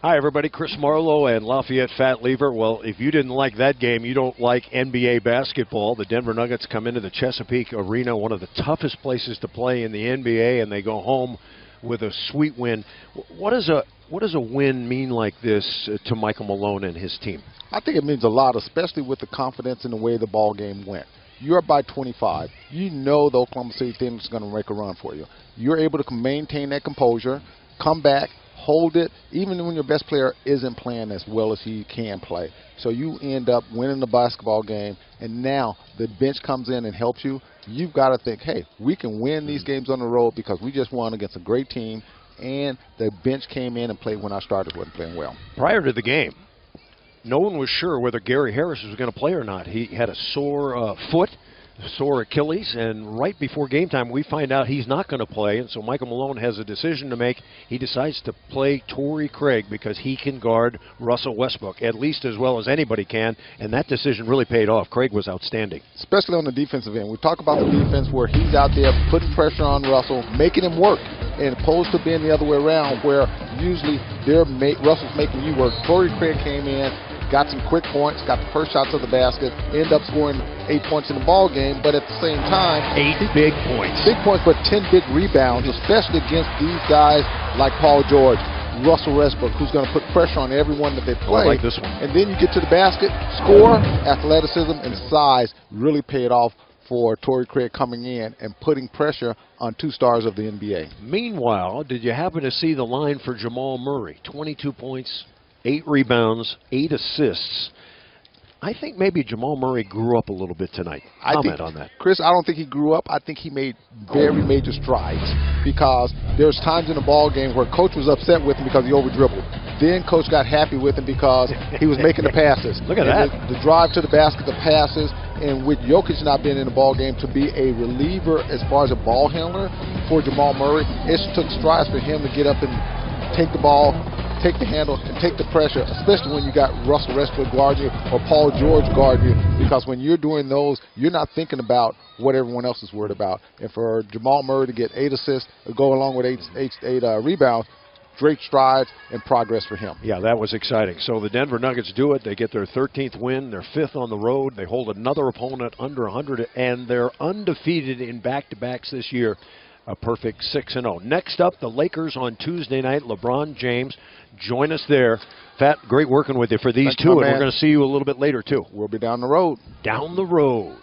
Hi, everybody. Chris Marlowe and Lafayette Fat Lever. Well, if you didn't like that game, you don't like NBA basketball. The Denver Nuggets come into the Chesapeake Arena, one of the toughest places to play in the NBA, and they go home with a sweet win. What does a win mean like this to Michael Malone and his team? I think it means a lot, especially with the confidence in the way the ball game went. You're up by 25. You know the Oklahoma City Thunder is going to make a run for you. You're able to maintain that composure, come back, hold it, even when your best player isn't playing as well as he can play. So you end up winning the basketball game, and now the bench comes in and helps you. You've got to think, hey, we can win these games on the road because we just won against a great team, and the bench came in and played when our starters wasn't playing well. Prior to the game, no one was sure whether Gary Harris was going to play or not. He had a sore foot, sore Achilles, and right before game time we find out he's not going to play, and so Michael Malone has a decision to make. He decides to play Torrey Craig because he can guard Russell Westbrook at least as well as anybody can, and that decision really paid off. Craig was outstanding. Especially on the defensive end. We talk about the defense where he's out there putting pressure on Russell, making him work, and opposed to being the other way around where usually Russell's making you work. Torrey Craig came in, got some quick points, got the first shot to the basket, ended up scoring 8 points in the ball game, but at the same time, 8 big points. Big points, but 10 big rebounds, especially against these guys like Paul George, Russell Westbrook, who's going to put pressure on everyone that they play. I like this one. And then you get to the basket, score, athleticism, and size really paid off for Torrey Craig coming in and putting pressure on 2 stars of the NBA. Meanwhile, did you happen to see the line for Jamal Murray? 22 points, 8 rebounds, 8 assists. I think maybe Jamal Murray grew up a little bit tonight. Comment on that. Chris, I don't think he grew up. I think he made very major strides because there's times in the ball game where coach was upset with him because he over-dribbled. Then coach got happy with him because he was making the passes. Look at that. The drive to the basket, the passes, and with Jokic not being in the ball game, to be a reliever as far as a ball handler for Jamal Murray, it took strides for him to get up and take the ball, take the handle, and take the pressure, especially when you got Russell Westbrook guarding you or Paul George guarding you, because when you're doing those, you're not thinking about what everyone else is worried about. And for Jamal Murray to get 8 assists, go along with 8 rebounds, great strides and progress for him. Yeah, that was exciting. So the Denver Nuggets do it. They get their 13th win. They're 5th on the road. They hold another opponent under 100, and they're undefeated in back-to-backs this year. A perfect 6-0. Next up, the Lakers on Tuesday night. LeBron James. Join us there. Fat, great working with you for these two, and we're going to see you a little bit later, too. We'll be down the road. Down the road.